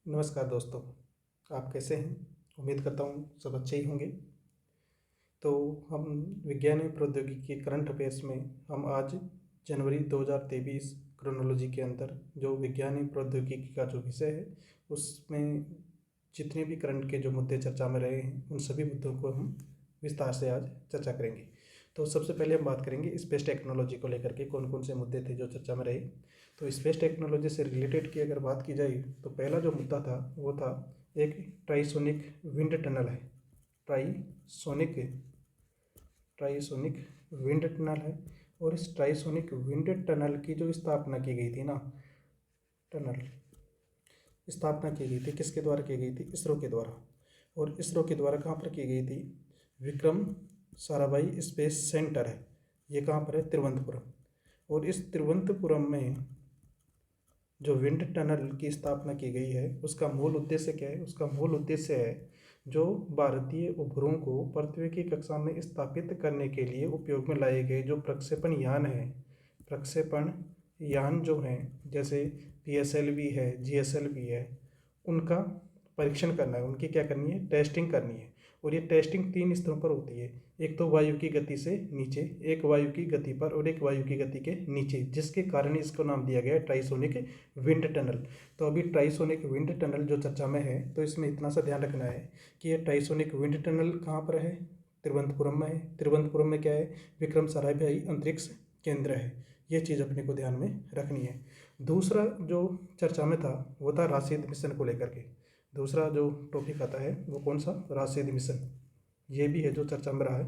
नमस्कार दोस्तों। आप कैसे हैं? उम्मीद करता हूँ सब अच्छे ही होंगे। तो हम विज्ञान एवं प्रौद्योगिकी के करंट अफेयर्स में हम आज जनवरी 2023 क्रोनोलॉजी के अंदर जो विज्ञान एवं प्रौद्योगिकी का जो विषय है उसमें जितने भी करंट के जो मुद्दे चर्चा में रहे हैं उन सभी मुद्दों को हम विस्तार से आज चर्चा करेंगे। तो सबसे पहले हम बात करेंगे स्पेस टेक्नोलॉजी को लेकर के कौन कौन से मुद्दे थे जो चर्चा में रहे। तो स्पेस टेक्नोलॉजी से रिलेटेड की अगर बात की जाए तो पहला जो मुद्दा था वो था एक ट्राइसोनिक विंड टनल है। ट्राइसोनिक ट्राइसोनिक विंड टनल है और इस ट्राइसोनिक विंड टनल की जो स्थापना की गई थी ना, टनल स्थापना की गई थी किसके द्वारा की गई थी? इसरो के द्वारा। और इसरो के द्वारा कहाँ पर की गई थी? विक्रम साराभाई स्पेस सेंटर है, ये कहाँ पर है? तिरुवनंतपुरम। और इस तिरुवनंतपुरम में जो विंड टनल की स्थापना की गई है उसका मूल उद्देश्य क्या है? उसका मूल उद्देश्य है जो भारतीय उपग्रहों को पृथ्वी की कक्षा में स्थापित करने के लिए उपयोग में लाए गए जो प्रक्षेपण यान हैं, प्रक्षेपण यान जो हैं जैसे PSLV है, GSLV है, उनका परीक्षण करना है, उनकी क्या करनी है? टेस्टिंग करनी है। और ये टेस्टिंग 3 स्तरों पर होती है। एक तो वायु की गति से नीचे, एक वायु की गति पर और एक वायु की गति के नीचे, जिसके कारण इसको नाम दिया गया है ट्राइसोनिक विंड टनल। तो अभी ट्राइसोनिक विंड टनल जो चर्चा में है तो इसमें इतना सा ध्यान रखना है कि ये ट्राइसोनिक विंड टनल कहाँ पर है? तिरुवनंतपुरम में है। तिरुवनंतपुरम में क्या है? विक्रम साराभाई अंतरिक्ष केंद्र है। ये चीज़ अपने को ध्यान में रखनी है। दूसरा जो चर्चा में था वो था राशिद मिशन को लेकर के। दूसरा जो टॉपिक आता है वो कौन सा? राशिद मिशन। ये भी है जो चर्चा में रहा है।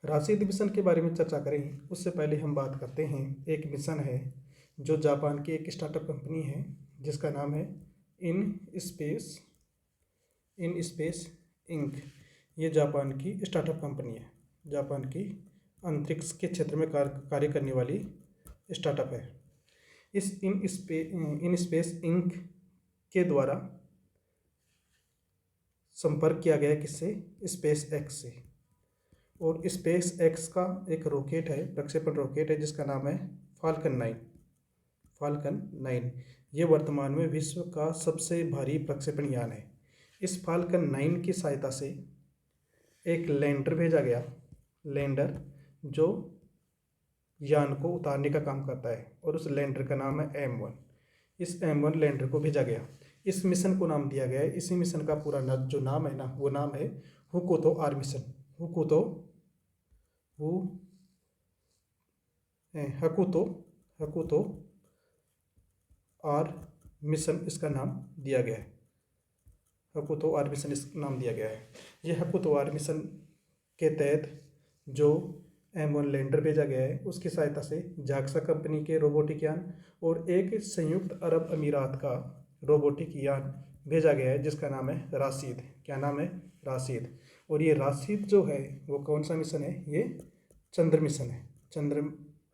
राशिद मिशन के बारे में चर्चा करें उससे पहले हम बात करते हैं, एक मिशन है जो जापान की एक स्टार्टअप कंपनी है जिसका नाम है इन स्पेस इंक। ये जापान की स्टार्टअप कंपनी है, जापान की अंतरिक्ष के क्षेत्र में कार्य करने वाली स्टार्टअप है। इस इन स्पेस इंक के द्वारा संपर्क किया गया किससे? स्पेस एक्स से। और स्पेस एक्स का एक रॉकेट है, प्रक्षेपण रॉकेट है जिसका नाम है फाल्कन 9। ये वर्तमान में विश्व का सबसे भारी प्रक्षेपण यान है। इस फाल्कन 9 की सहायता से एक लैंडर भेजा गया, लैंडर जो यान को उतारने का काम करता है और उस लैंडर का नाम है M1। इस M1 लैंडर को भेजा गया। इस मिशन को नाम दिया गया है, इसी मिशन का पूरा जो नाम है ना वो नाम है हुकुतो आर मिशन। हकुतो आर मिशन इसका नाम दिया गया है। हकुतो आर मिशन इस नाम दिया गया है। ये हकुतो आर मिशन के तहत जो M1 लैंडर भेजा गया है उसकी सहायता से जाक्सा कंपनी के रोबोटिक यान और एक संयुक्त अरब अमीरात का रोबोटिक यान भेजा गया है जिसका नाम है राशिद। क्या नाम है? राशिद। और ये राशिद जो है वो कौन सा मिशन है? ये चंद्र मिशन है, चंद्र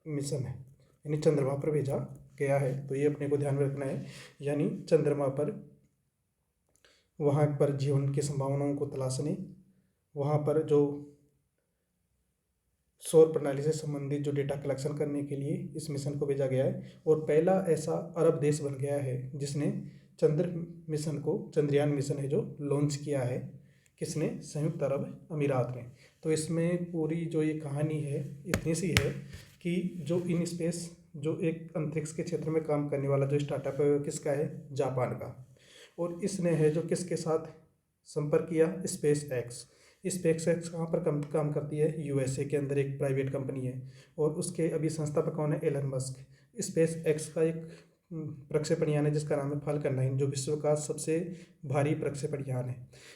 मिशन है, यानी चंद्रमा पर भेजा गया है। तो ये अपने को ध्यान में रखना है, यानी चंद्रमा पर वहाँ पर जीवन की संभावनाओं को तलाशने, वहाँ पर जो सौर प्रणाली से संबंधित जो डेटा कलेक्शन करने के लिए इस मिशन को भेजा गया है। और पहला ऐसा अरब देश बन गया है जिसने चंद्रयान मिशन है जो लॉन्च किया है। किसने? संयुक्त अरब अमीरात ने। तो इसमें पूरी जो ये कहानी है इतनी सी है कि जो इन स्पेस जो एक अंतरिक्ष के क्षेत्र में काम करने वाला जो स्टार्टअप है वो किसका है? जापान का। और इसने है जो किसके साथ संपर्क किया? Space x. स्पेस एक्स कहाँ पर काम करती है? USA के अंदर एक प्राइवेट कंपनी है और उसके अभी संस्थापक कौन है? Elon Musk. स्पेस एक्स का एक प्रक्षेपण यान है जिसका नाम है फाल्कन 9 जो विश्व का सबसे भारी प्रक्षेपण यान है।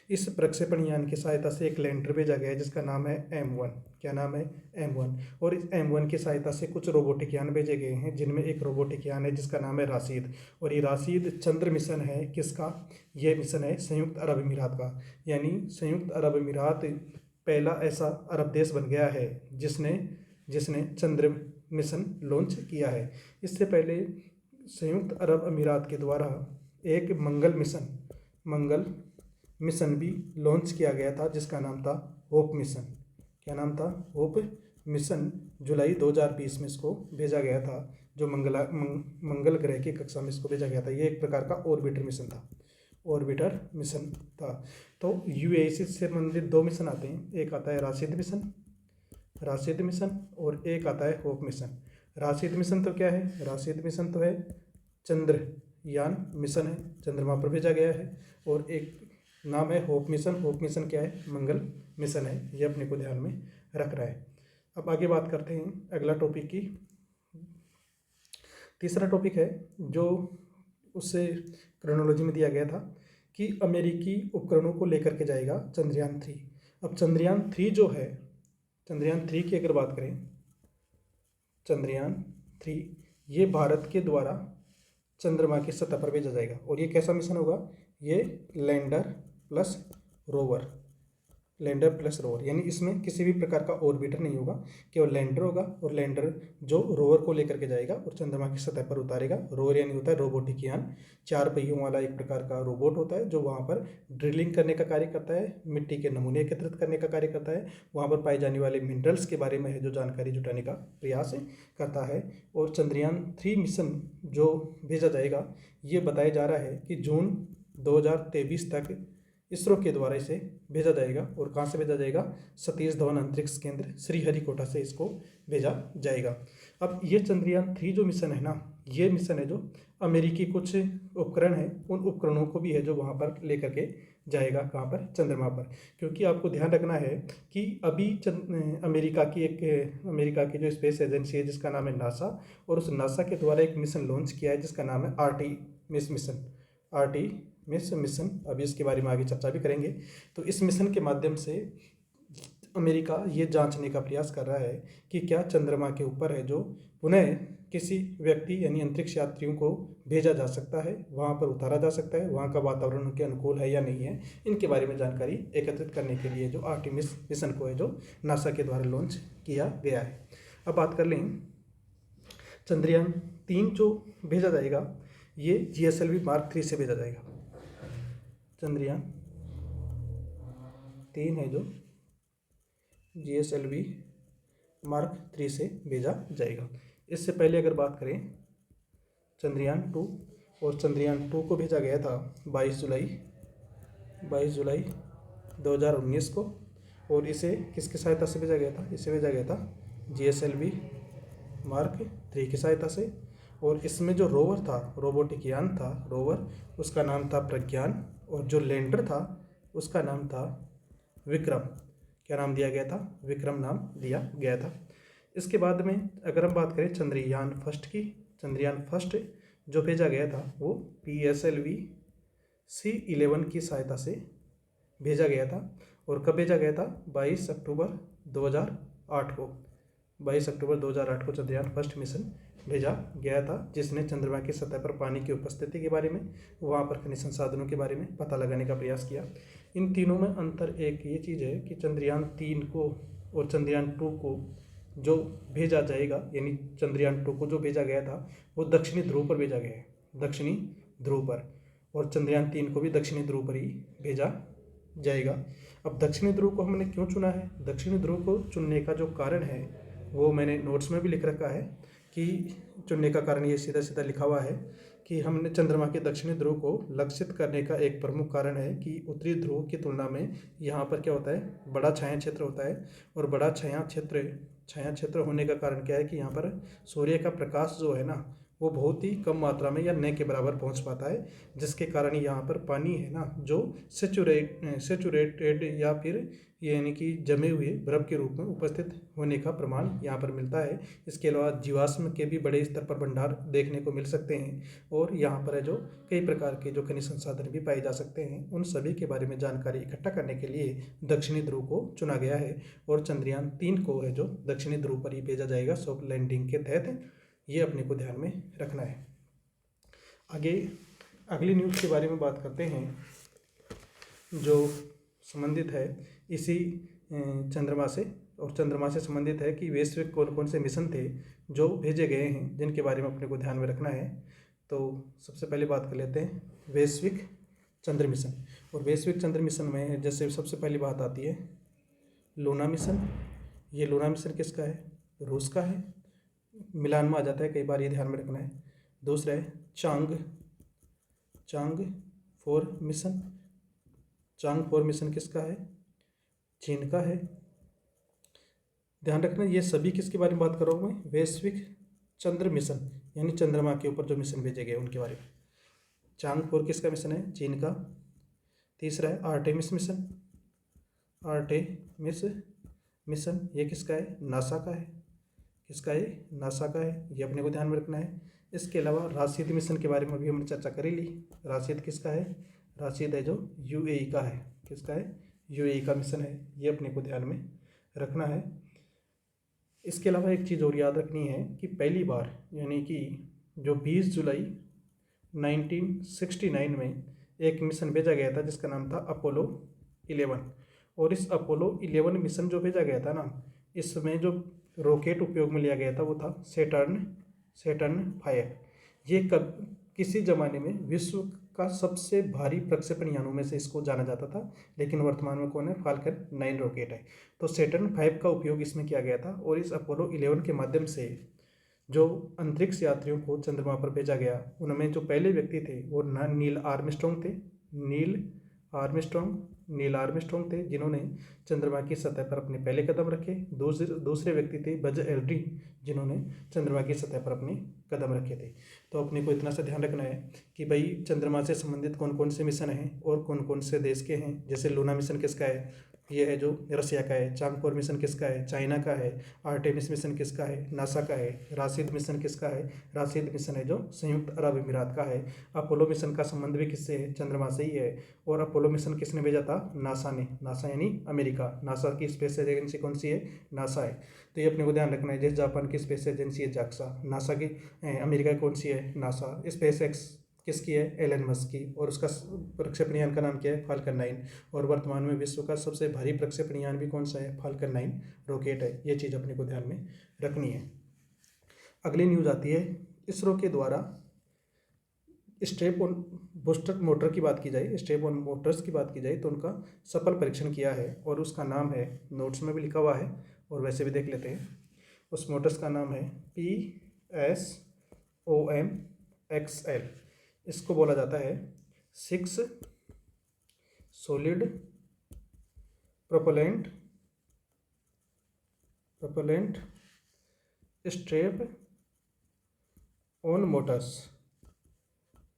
इस प्रक्षेपण यान की सहायता से एक लैंडर भेजा गया है जिसका नाम है M1। क्या नाम है? M1। और इस M1 की सहायता से कुछ रोबोटिक यान भेजे गए हैं जिनमें एक रोबोटिक यान है जिसका नाम है राशिद। और ये राशिद चंद्र मिशन है किसका? ये मिशन है संयुक्त अरब अमीरात का। यानी संयुक्त अरब अमीरात पहला ऐसा अरब देश बन गया है जिसने चंद्र मिशन लॉन्च किया है। इससे पहले संयुक्त अरब अमीरात के द्वारा एक मंगल मिशन भी लॉन्च किया गया था जिसका नाम था होप मिशन। क्या नाम था? Hope mission. जुलाई 2020 में इसको भेजा गया था जो मंगल ग्रह की कक्षा में इसको भेजा गया था। ये एक प्रकार का ऑर्बिटर मिशन था, ऑर्बिटर मिशन था। तो यूएसी से संबंधित 2 मिशन आते हैं, एक आता है राशिद मिशन और एक आता है होप मिशन। राशिद मिशन तो क्या है? राशिद मिशन तो है चंद्रयान मिशन है, चंद्रमा पर भेजा गया है। और एक नाम है होप मिशन। होप मिशन क्या है? मंगल मिशन है। ये अपने को ध्यान में रखना है। अब आगे बात करते हैं अगला टॉपिक की। तीसरा टॉपिक है जो उससे क्रोनोलॉजी में दिया गया था कि अमेरिकी उपकरणों को लेकर के जाएगा चंद्रयान 3। अब चंद्रयान 3 जो है, चंद्रयान 3 की अगर बात करें, चंद्रयान 3 ये भारत के द्वारा चंद्रमा की सतह पर भेजा जाएगा। और ये कैसा मिशन होगा? ये lander plus rover, lander plus rover, यानी इसमें किसी भी प्रकार का ऑर्बिटर नहीं होगा, केवल लैंडर होगा। और लैंडर जो रोवर को लेकर के जाएगा और चंद्रमा की सतह पर उतारेगा। रोवर यानी होता है रोबोटिक यान, 4 पहियों वाला एक प्रकार का रोबोट होता है जो वहाँ पर ड्रिलिंग करने का कार्य करता है, मिट्टी के नमूने एकत्रित करने का कार्य करता है, वहाँ पर पाए जाने वाले मिनरल्स के बारे में है जो जानकारी जुटाने का प्रयास करता है। और चंद्रयान 3 मिशन जो भेजा जाएगा, ये बताया जा रहा है कि जून 2023 तक इसरो के द्वारा इसे भेजा जाएगा। और कहाँ से भेजा जाएगा? सतीश धवन अंतरिक्ष केंद्र श्रीहरिकोटा से इसको भेजा जाएगा। अब ये चंद्रयान 3 जो मिशन है ना, ये मिशन है जो अमेरिकी कुछ उपकरण है, उन उपकरणों को भी है जो वहाँ पर लेकर के जाएगा। कहाँ पर? चंद्रमा पर। क्योंकि आपको ध्यान रखना है कि अभी अमेरिका की जो स्पेस एजेंसी है जिसका नाम है नासा, और उस नासा के द्वारा एक मिशन लॉन्च किया है जिसका नाम है आर्टेमिस मिशन। अभी इसके बारे में आगे चर्चा भी करेंगे। तो इस मिशन के माध्यम से अमेरिका ये जांचने का प्रयास कर रहा है कि क्या चंद्रमा के ऊपर है जो पुनः किसी व्यक्ति यानी अंतरिक्ष यात्रियों को भेजा जा सकता है, वहाँ पर उतारा जा सकता है, वहाँ का वातावरण उनके अनुकूल है या नहीं है, इनके बारे में जानकारी एकत्रित करने के लिए जो आर्टेमिस मिशन को है जो नासा के द्वारा लॉन्च किया गया है। अब बात कर लें चंद्रयान 3 जो भेजा जाएगा, ये GSLV Mark 3 से भेजा जाएगा। चंद्रयान 3 है जो GSLV Mark 3 से भेजा जाएगा। इससे पहले अगर बात करें चंद्रयान 2, और चंद्रयान 2 को भेजा गया था 22 जुलाई 2019 को। और इसे किसकी सहायता से भेजा गया था? इसे भेजा गया था GSLV Mark 3 की सहायता से। और इसमें जो रोवर था, रोबोटिक यान था रोवर, उसका नाम था प्रज्ञान। और जो लैंडर था उसका नाम था विक्रम। क्या नाम दिया गया था? विक्रम नाम दिया गया था। इसके बाद में अगर हम बात करें चंद्रयान फर्स्ट की, चंद्रयान फर्स्ट जो भेजा गया था वो PSLV C11 की सहायता से भेजा गया था। और कब भेजा गया था? 22 अक्टूबर 2008 को। 22 अक्टूबर 2008 को चंद्रयान फर्स्ट मिशन भेजा गया था, जिसने चंद्रमा की सतह पर पानी की उपस्थिति के बारे में, वहाँ पर खनिज संसाधनों के बारे में पता लगाने का प्रयास किया। इन तीनों में अंतर एक ये चीज़ है कि चंद्रयान 3 को और चंद्रयान 2 को जो भेजा जाएगा, यानी चंद्रयान 2 को जो भेजा गया था वो दक्षिणी ध्रुव पर भेजा गया है, दक्षिणी ध्रुव पर। और चंद्रयान 3 को भी दक्षिणी ध्रुव पर ही भेजा जाएगा। अब दक्षिणी ध्रुव को हमने क्यों चुना है? दक्षिणी ध्रुव को चुनने का जो कारण है वो मैंने नोट्स में भी लिख रखा है कि चुनने का कारण ये सीधा सीधा लिखा हुआ है कि हमने चंद्रमा के दक्षिणी ध्रुव को लक्षित करने का एक प्रमुख कारण है कि उत्तरी ध्रुव की तुलना में यहाँ पर क्या होता है? बड़ा छाया क्षेत्र होता है। और बड़ा छाया क्षेत्र होने का कारण क्या है कि यहाँ पर सूर्य का प्रकाश जो है ना वो बहुत ही कम मात्रा में या न के बराबर पहुँच पाता है, जिसके कारण यहाँ पर पानी है ना जो सेचुरेटेड या फिर यानी कि जमे हुए बर्फ के रूप में उपस्थित होने का प्रमाण यहाँ पर मिलता है। इसके अलावा जीवाश्म के भी बड़े स्तर पर भंडार देखने को मिल सकते हैं। और यहाँ पर है जो कई प्रकार के जो खनिज संसाधन भी पाए जा सकते हैं, उन सभी के बारे में जानकारी इकट्ठा करने के लिए दक्षिणी ध्रुव को चुना गया है। और चंद्रयान 3 को है जो दक्षिणी ध्रुव पर ही भेजा जाएगा सॉफ्ट लैंडिंग के तहत। ये अपने को ध्यान में रखना है। आगे अगली न्यूज़ के बारे में बात करते हैं जो संबंधित है इसी चंद्रमा से, और चंद्रमा से संबंधित है कि वैश्विक कौन कौन से मिशन थे जो भेजे गए हैं जिनके बारे में अपने को ध्यान में रखना है। तो सबसे पहले बात कर लेते हैं वैश्विक चंद्र मिशन। और वैश्विक चंद्र मिशन में जैसे सबसे पहली बात आती है लूना मिशन। ये लूना मिशन किसका है? रूस का है। मिलान में आ जाता है कई बार, ये ध्यान में रखना है। दूसरा है चांग 4 मिशन। चांग 4 मिशन किसका है? चीन का है। ध्यान रखना ये सभी किसके बारे में बात कर रहा हूँ मैं? वैश्विक चंद्र मिशन, यानी चंद्रमा के ऊपर जो मिशन भेजे गए उनके बारे में। चांग 4 किसका मिशन है? चीन का। तीसरा है आर्टेमिस मिशन। आर्टेमिस मिशन ये किसका है? नासा का है। किसका है? नासा का है। ये अपने को ध्यान में रखना है। इसके अलावा राशिद मिशन के बारे में भी हमने चर्चा कर ही ली। राशिद किसका है? राशिद है जो यूएई का है। किसका है? यूएई का मिशन है। ये अपने को ध्यान में रखना है। इसके अलावा एक चीज़ और याद रखनी है कि पहली बार यानी कि जो 20 जुलाई 1969 में एक मिशन भेजा गया था जिसका नाम था अपोलो 11। और इस अपोलो 11 मिशन जो भेजा गया था ना, इसमें जो रॉकेट उपयोग में लिया गया था वो था सैटर्न 5। ये किसी ज़माने में विश्व का सबसे भारी प्रक्षेपण यानों में से इसको जाना जाता था, लेकिन वर्तमान में कौन है? फाल्कन 9 रॉकेट है। तो सैटर्न 5 का उपयोग इसमें किया गया था। और इस अपोलो 11 के माध्यम से जो अंतरिक्ष यात्रियों को चंद्रमा पर भेजा गया, उनमें जो पहले व्यक्ति थे वो नील आर्मस्ट्रॉन्ग थे। नील आर्मस्ट्रॉन्ग थे जिन्होंने चंद्रमा की सतह पर अपने पहले कदम रखे। दूसरे व्यक्ति थे बज एल्ड्रिन, जिन्होंने चंद्रमा की सतह पर अपने कदम रखे थे। तो अपने को इतना सा ध्यान रखना है कि भाई चंद्रमा से संबंधित कौन कौन से मिशन हैं और कौन कौन से देश के हैं। जैसे लूना मिशन किसका है? ये है जो रसिया का है। चांग 4 मिशन किसका है? चाइना का है। आर्टेमिस मिशन किसका है? नासा का है। राशिद मिशन किसका है? राशिद मिशन है जो संयुक्त अरब अमीरात का है। अपोलो मिशन का संबंध भी किससे है? चंद्रमा से ही है। और अपोलो मिशन किसने भेजा था? नासा ने। नासा यानी अमेरिका। नासा की स्पेस एजेंसी कौन सी है? नासा है। तो ये अपने को ध्यान रखना है। जैसे जापान की स्पेस एजेंसी है जाक्सा, नासा की अमेरिका की कौन सी है? नासा। स्पेस एक्स किसकी है? एलन मस्क की। और उसका प्रक्षेपण यान का नाम क्या है? फाल्कन 9। और वर्तमान में विश्व का सबसे भारी प्रक्षेपण यान भी कौन सा है? फाल्कन 9 रॉकेट है। ये चीज़ अपने को ध्यान में रखनी है। अगली न्यूज आती है इसरो के द्वारा स्ट्रेप ऑन बूस्टर मोटर की बात की जाए, स्ट्रेप ऑन मोटर्स की बात की जाए तो उनका सफल परीक्षण किया है। और उसका नाम है, नोट्स में भी लिखा हुआ है और वैसे भी देख लेते हैं। उस मोटर्स का नाम है PSOM-XL। इसको बोला जाता है 6 solid propellant strap on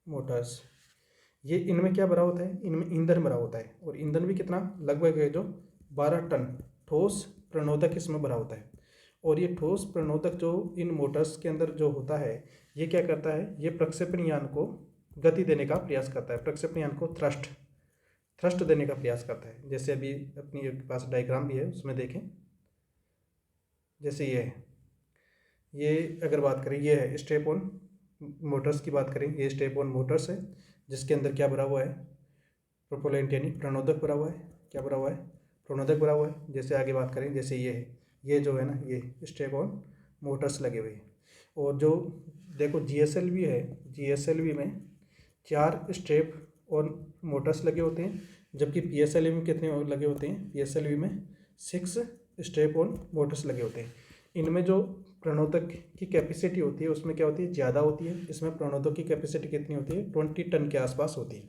motors. ये इनमें क्या भरा होता है? इनमें ईंधन भरा होता है। और ईंधन भी कितना? लगभग है जो 12 टन ठोस प्रणोदक इसमें भरा होता है। और ये ठोस प्रणोदक जो इन मोटर्स के अंदर जो होता है, ये क्या करता है? ये प्रक्षेपण यान को गति देने का प्रयास करता है। प्रक्षेपण यान को थ्रस्ट देने का प्रयास करता है। जैसे अभी अपनी पास डायग्राम भी है, उसमें देखें। जैसे ये है, ये अगर बात करें, ये है स्टेप ऑन मोटर्स की बात करें, ये स्टेप ऑन मोटर्स है जिसके अंदर क्या भरा हुआ है? प्रोपेलेंट यानी प्रणोदक भरा हुआ है। क्या भरा हुआ है? प्रणोदक भरा हुआ है। जैसे आगे बात करें, जैसे ये है, ये जो है ना, ये स्टेप ऑन मोटर्स लगे हुए हैं। और जो देखो GSLV है, GSLV में 4 स्टेप ऑन मोटर्स लगे होते हैं, जबकि PSLV में कितने लगे होते हैं? PSLV में 6 स्टेप ऑन मोटर्स लगे होते हैं। इनमें जो प्रणोदक की कैपेसिटी होती है उसमें क्या होती है? ज़्यादा होती है। इसमें प्रणोदक की कैपेसिटी कितनी होती है? 20 टन के आसपास होती है।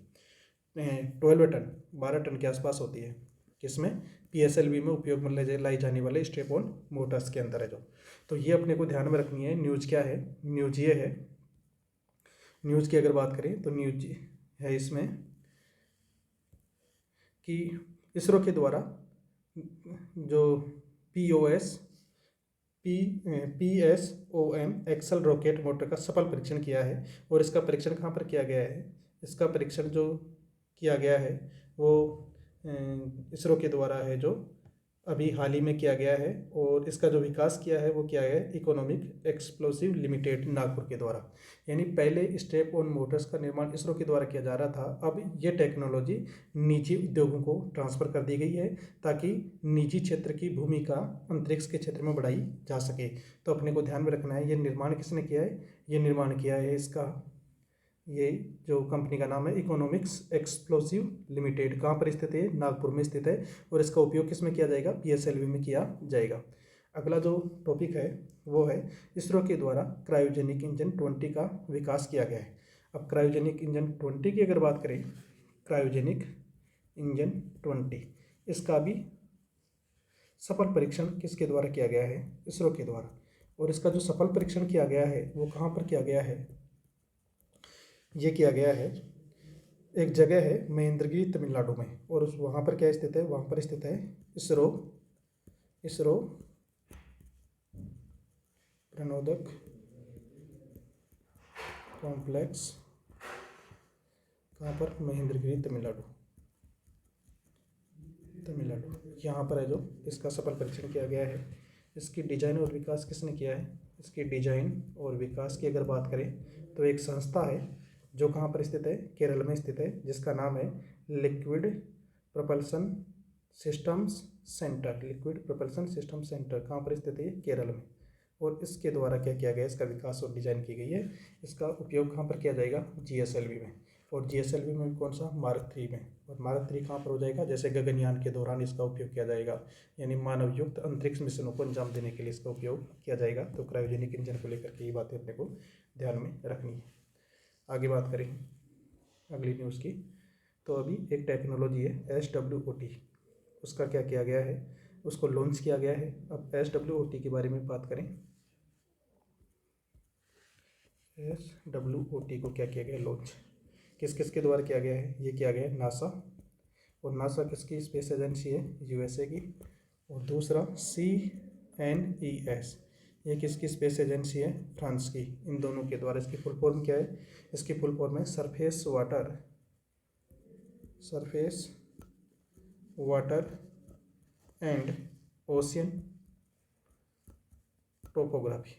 12 टन के आसपास होती है। किसमें? PSLV में उपयोग में लाई जाने वाले स्टेप ऑन मोटर्स के अंदर है जो। तो ये अपने को ध्यान में रखनी है। न्यूज़ क्या है? न्यूज़ ये है, न्यूज़ की अगर बात करें तो न्यूज़ है इसमें कि इसरो के द्वारा जो PSOM-XL रॉकेट मोटर का सफल परीक्षण किया है। और इसका परीक्षण कहाँ पर किया गया है? इसका परीक्षण जो किया गया है वो इसरो के द्वारा है, जो अभी हाल ही में किया गया है। और इसका जो विकास किया है वो किया है इकोनॉमिक एक्सप्लोसिव लिमिटेड नागपुर के द्वारा। यानी पहले स्टेप ऑन मोटर्स का निर्माण इसरो के द्वारा किया जा रहा था, अब ये टेक्नोलॉजी निजी उद्योगों को ट्रांसफ़र कर दी गई है ताकि निजी क्षेत्र की भूमिका अंतरिक्ष के क्षेत्र में बढ़ाई जा सके। तो अपने को ध्यान में रखना है, ये निर्माण किसने किया है? ये निर्माण किया है इसका, ये जो कंपनी का नाम है इकोनॉमिक्स एक्सप्लोसिव लिमिटेड। कहाँ पर स्थित है? नागपुर में स्थित है। और इसका उपयोग किस में किया जाएगा? PSLV में किया जाएगा। अगला जो टॉपिक है वो है इसरो के द्वारा क्रायोजेनिक इंजन 20 का विकास किया गया है। अब क्रायोजेनिक इंजन 20 की अगर बात करें, क्रायोजेनिक इंजन 20, इसका भी सफल परीक्षण किसके द्वारा किया गया है? इसरो के द्वारा। और इसका जो सफल परीक्षण किया गया है वो कहाँ पर किया गया है? ये किया गया है, एक जगह है महेंद्रगिरी तमिलनाडु में, और उस वहाँ पर क्या स्थित है? वहाँ पर स्थित है इसरो प्रणोदक कॉम्प्लेक्स। कहाँ पर? महेंद्रगिरी तमिलनाडु यहाँ पर है जो इसका सफल परीक्षण किया गया है। इसकी डिजाइन और विकास किसने किया है? इसकी डिजाइन और विकास की अगर बात करें तो एक संस्था है जो कहाँ पर स्थित है? केरल में स्थित है, जिसका नाम है liquid propulsion systems centre. Liquid propulsion system centre कहाँ पर स्थित है? केरल में। और इसके द्वारा क्या किया गया? इसका विकास और डिजाइन की गई है। इसका उपयोग कहाँ पर किया जाएगा? GSLV में। और GSLV में कौन सा? मार्क 3 में। और मार्क 3 कहाँ पर हो जाएगा? जैसे गगनयान के दौरान इसका उपयोग किया जाएगा, यानी मानव युक्त अंतरिक्ष मिशनों को अंजाम देने के लिए इसका उपयोग किया जाएगा। तो क्रायोजेनिक इंजन को लेकर के ये बातें अपने को ध्यान में रखनी है। आगे बात करें अगली न्यूज़ की, तो अभी एक टेक्नोलॉजी है SWOT, उसका क्या किया गया है? उसको लॉन्च किया गया है। अब SWOT के बारे में बात करें, SWOT को क्या किया गया? लॉन्च किस किस के द्वारा किया गया है? ये किया गया है नासा, और नासा किसकी स्पेस एजेंसी है? USA की। और दूसरा CNES, ये किसकी स्पेस एजेंसी है? फ्रांस की। इन दोनों के द्वारा। इसकी फुल फॉर्म क्या है? इसकी फुल फॉर्म है surface water and ocean topography.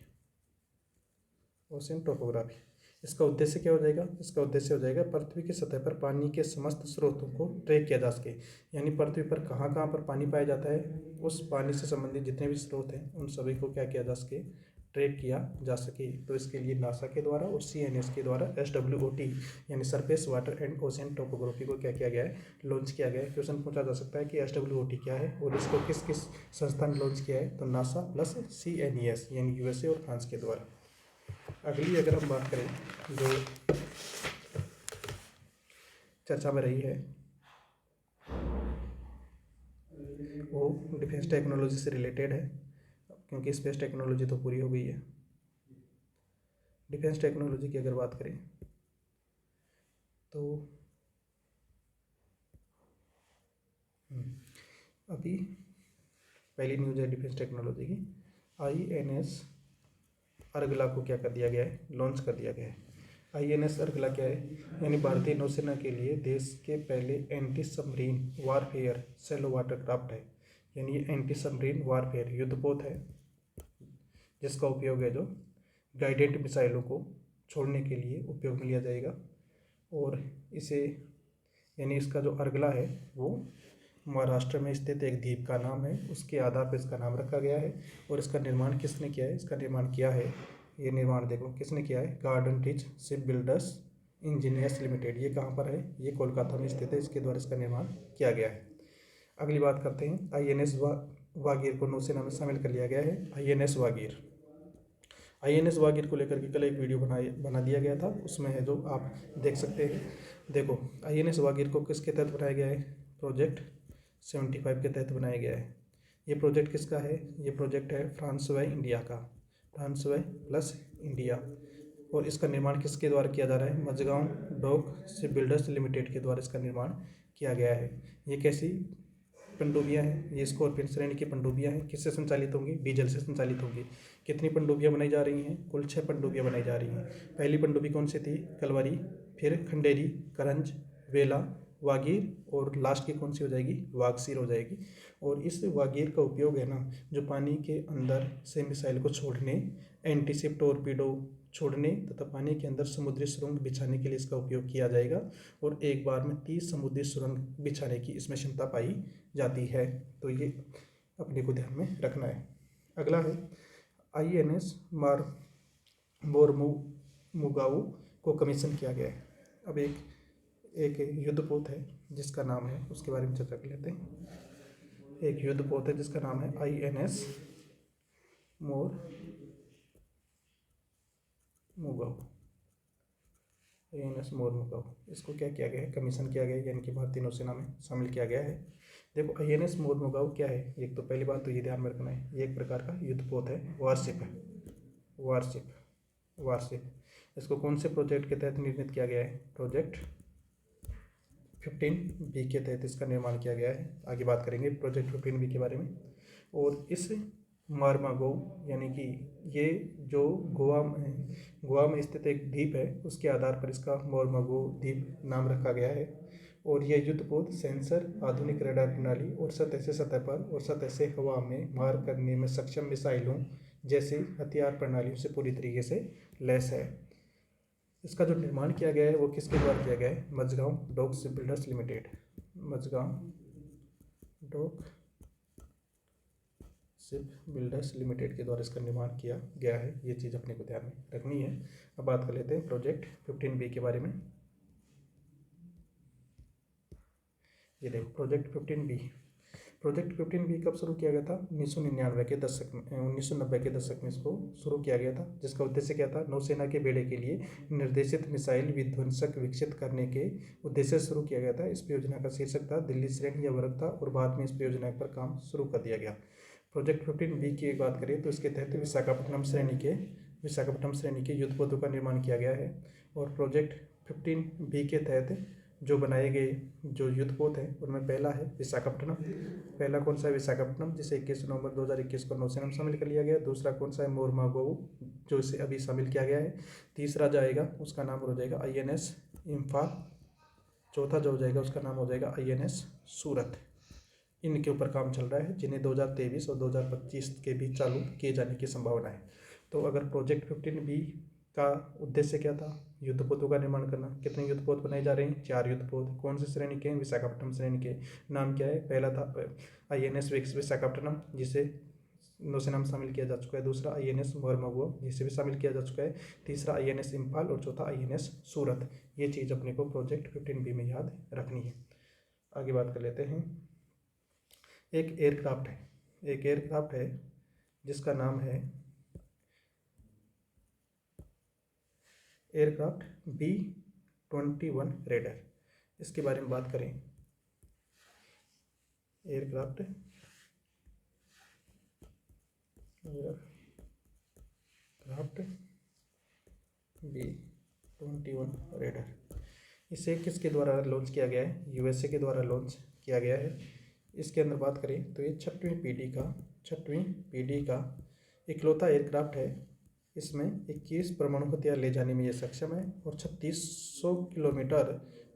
इसका उद्देश्य क्या हो जाएगा? इसका उद्देश्य हो जाएगा पृथ्वी की सतह पर पानी के समस्त स्रोतों को ट्रैक किया जा सके, यानी पृथ्वी पर कहाँ कहाँ पर पानी पाया जाता है, उस पानी से संबंधित जितने भी स्रोत हैं उन सभी को क्या किया जा सके? ट्रैक किया जा सके। तो इसके लिए नासा के द्वारा और CNS के द्वारा SWOT यानी surface water and ocean topography को क्या किया गया है? लॉन्च किया गया है। क्वेश्चन पूछा जा सकता है कि SWOT क्या है और इसको किस किस संस्था ने लॉन्च किया है? तो नासा प्लस CNES यानी USA और फ्रांस के द्वारा। अगली अगर हम बात करें जो चर्चा में रही है वो डिफेंस टेक्नोलॉजी से रिलेटेड है, क्योंकि स्पेस टेक्नोलॉजी तो पूरी हो गई है। डिफेंस टेक्नोलॉजी की अगर बात करें तो अभी पहली न्यूज़ है डिफेंस टेक्नोलॉजी की, INS अर्गला को क्या कर दिया गया है? लॉन्च कर दिया गया है। INS अर्गला क्या है? यानी भारतीय नौसेना के लिए देश के पहले anti submarine warfare shallow water craft है। यानी ये एंटी सबमरीन वारफेयर युद्धपोत है जिसका उपयोग है जो गाइडेड मिसाइलों को छोड़ने के लिए उपयोग में लिया जाएगा। और इसे यानी इसका जो अर्गला है वो महाराष्ट्र में स्थित एक द्वीप का नाम है, उसके आधार पर इसका नाम रखा गया है। और इसका निर्माण किसने किया है? इसका निर्माण किया है, ये निर्माण देखो किसने किया है? Garden rich ship builders engineers limited. ये कहाँ पर है? ये कोलकाता में स्थित है। इसके द्वारा इसका निर्माण किया गया है। अगली बात करते हैं, INS वागीर को नौसेना में शामिल कर लिया गया है। INS वागीर को लेकर के कल एक वीडियो बना दिया गया था, उसमें है जो आप देख सकते हैं। देखो INS वागीर को किसके तहत बनाया गया है? प्रोजेक्ट 75 के तहत बनाया गया है। ये प्रोजेक्ट किसका है? ये प्रोजेक्ट है फ्रांस व इंडिया का, फ्रांस व प्लस इंडिया। और इसका निर्माण किसके द्वारा किया जा रहा है? Mazagon dock ship builders limited के द्वारा इसका निर्माण किया गया है। ये कैसी पनडुब्बियाँ हैं? ये स्कॉर्पियन श्रेणी की पनडुब्बियाँ हैं। किससे संचालित होंगी? डीजल से संचालित होंगी। कितनी पनडुब्बियाँ बनाई जा रही हैं? कुल 6 पनडुब्बियाँ बनाई जा रही हैं। पहली पनडुब्बी कौन सी थी? कलवरी, फिर खंडेरी, करंज, वेला, वागीर और लास्ट की कौन सी हो जाएगी? वागसीर हो जाएगी। और इस वागीर का उपयोग है ना जो पानी के अंदर से मिसाइल को छोड़ने, एंटीशिप टोरपीडो छोड़ने तथा पानी के अंदर समुद्री सुरंग बिछाने के लिए इसका उपयोग किया जाएगा। और एक बार में 30 समुद्री सुरंग बिछाने की इसमें क्षमता पाई जाती है। तो ये अपने को ध्यान में रखना है। अगला है INS मोरमुगाओ को कमीशन किया गया है। अब एक युद्धपोत है जिसका नाम है, उसके बारे में चर्चा कर लेते हैं। एक युद्धपोत है जिसका नाम है INS मोरमुगाओ, INS मोरमुगाओ, इसको क्या किया गया है, कमीशन किया गया है, यानी कि भारतीय नौसेना में शामिल किया गया है। देखो INS मोरमुगाओ क्या है, एक तो पहली बात तो ये ध्यान में रखना है, ये एक प्रकार का युद्धपोत है, वारशिप है, वारशिप। इसको कौन से प्रोजेक्ट के तहत निर्मित किया गया है, प्रोजेक्ट 15B के तहत इसका निर्माण किया गया है। आगे बात करेंगे प्रोजेक्ट 15B के बारे में। और इस मारमागो यानी कि ये जो गोवा में स्थित एक द्वीप है, उसके आधार पर इसका मारमागो द्वीप नाम रखा गया है। और यह युद्धपोत सेंसर, आधुनिक रडार प्रणाली और सतह से सतह पर और सतह से हवा में मार करने में सक्षम मिसाइलों जैसे हथियार प्रणालियों से पूरी तरीके से लैस है। इसका जो निर्माण किया गया है वो किसके द्वारा किया गया है, Mazagon dock ship builders limited, Mazagon dock ship builders limited के द्वारा इसका निर्माण किया गया है। ये चीज़ अपने को ध्यान में रखनी है। अब बात कर लेते हैं प्रोजेक्ट 15B के बारे में। ये देखो प्रोजेक्ट 15B कब शुरू किया गया था, 1999 के दशक में, 1990 के दशक में इसको शुरू किया गया था। जिसका उद्देश्य क्या था, नौसेना के बेड़े के लिए निर्देशित मिसाइल विध्वंसक विकसित करने के उद्देश्य से शुरू किया गया था। इस परियोजना का शीर्षक था दिल्ली श्रेणी या वर्ग था, और बाद में इस परियोजना पर काम शुरू कर दिया गया। प्रोजेक्ट 15B की बात करें तो इसके तहत विशाखापट्टनम श्रेणी के युद्धपोतों का निर्माण किया गया है। और प्रोजेक्ट 15B के तहत जो बनाए गए जो युद्धपोत है उनमें पहला है विशाखापट्टनम। पहला कौन सा है, विशाखापट्टनम, जिसे 21 नवंबर 2021 को नौसेना में शामिल कर लिया गया। दूसरा कौन सा है, मोरमागोव, जो इसे अभी शामिल किया गया है। तीसरा जाएगा उसका नाम हो जाएगा INS इम्फाल। चौथा जो हो जाएगा उसका नाम हो जाएगा INS सूरत। इनके ऊपर काम चल रहा है, जिन्हें 2023 और 2025 के बीच चालू किए जाने की संभावना है। तो अगर प्रोजेक्ट 15B का उद्देश्य क्या था, युद्धपोतों का निर्माण करना। कितने युद्धपोत बनाए जा रहे हैं, 4 युद्धपोत। कौन से श्रेणी के हैं, विशाखापट्टनम श्रेणी के। नाम क्या है, पहला था INS विशाखापट्टनम, जिसे नौसेना में शामिल किया जा चुका है। दूसरा INS मोरमुगाओ, जिसे भी शामिल किया जा चुका है। तीसरा INS इम्फाल और चौथा INS सूरत। ये चीज़ अपने को प्रोजेक्ट 15B में याद रखनी है। आगे बात कर लेते हैं। एक एयरक्राफ्ट है जिसका नाम है एयरक्राफ्ट B-21 रेडर। इसके बारे में बात करें, एयरक्राफ्ट B-21 रेडर, इसे किसके द्वारा लॉन्च किया गया है, USA के द्वारा लॉन्च किया गया है। इसके अंदर बात करें तो ये 6वीं पीढ़ी का इकलौता एयरक्राफ्ट है। इसमें 21 परमाणु हथियार ले जाने में ये सक्षम है और 3600 किलोमीटर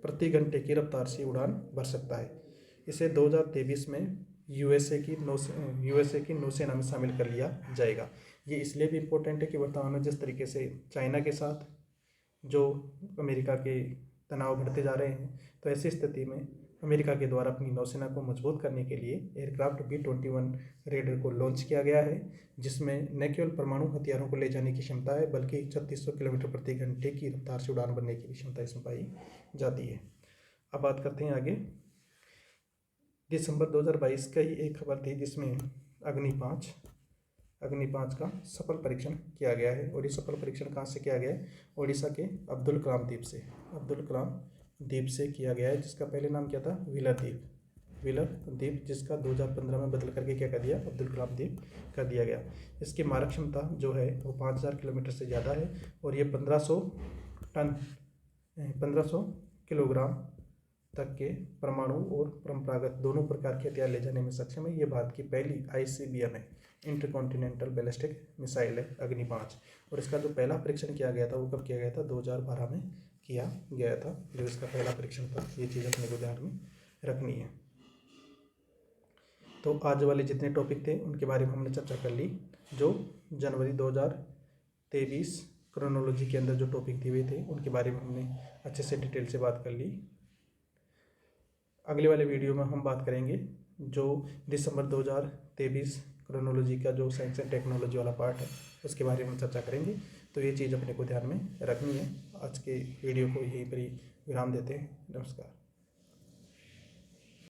प्रति घंटे की रफ्तार से उड़ान भर सकता है। इसे 2023 में USA की नौसेना में शामिल कर लिया जाएगा। ये इसलिए भी इम्पोर्टेंट है कि वर्तमान में जिस तरीके से चाइना के साथ जो अमेरिका के तनाव बढ़ते जा रहे हैं, तो ऐसी स्थिति में अमेरिका के द्वारा अपनी नौसेना को मजबूत करने के लिए एयरक्राफ्ट B-21 रेडर को लॉन्च किया गया है, जिसमें न केवल परमाणु हथियारों को ले जाने की क्षमता है, बल्कि 3600 किलोमीटर प्रति घंटे की रफ्तार से उड़ान भरने की भी क्षमता इसमें पाई जाती है। अब बात करते हैं आगे। दिसंबर 2022 का ही एक खबर थी जिसमें अग्नि 5 का सफल परीक्षण किया गया है। और ये सफल परीक्षण कहाँ से किया गया है, ओडिशा के अब्दुल कलाम द्वीप से किया गया है, जिसका पहले नाम क्या था, व्हीलर द्वीप, जिसका 2015 में बदल करके क्या कर दिया, अब्दुल कलाम द्वीप कर दिया गया। इसकी मारक क्षमता जो है वो 5000 किलोमीटर से ज़्यादा है और ये 1500 किलोग्राम तक के परमाणु और परंपरागत दोनों प्रकार के हथियार ले जाने में सक्षम है। ये भारत की पहली ICBM है, इंटरकॉन्टिनेंटल बैलिस्टिक मिसाइल है अग्नि 5। और इसका जो पहला परीक्षण किया गया था वो कब किया गया था, 2012 में किया गया था, जो इसका पहला परीक्षण था। ये चीज़ अपने को ध्यान में रखनी है। तो आज वाले जितने टॉपिक थे उनके बारे में हमने चर्चा कर ली। जो जनवरी 2023 क्रोनोलॉजी के अंदर जो टॉपिक दिए हुए थे उनके बारे में हमने अच्छे से डिटेल से बात कर ली। अगले वाले वीडियो में हम बात करेंगे जो दिसंबर 2023 क्रोनोलॉजी का जो साइंस एंड टेक्नोलॉजी वाला पार्ट है उसके बारे में चर्चा करेंगे। तो ये चीज़ अपने को ध्यान में रखनी है। आज के वीडियो को यहीं पर ही विराम देते हैं। नमस्कार।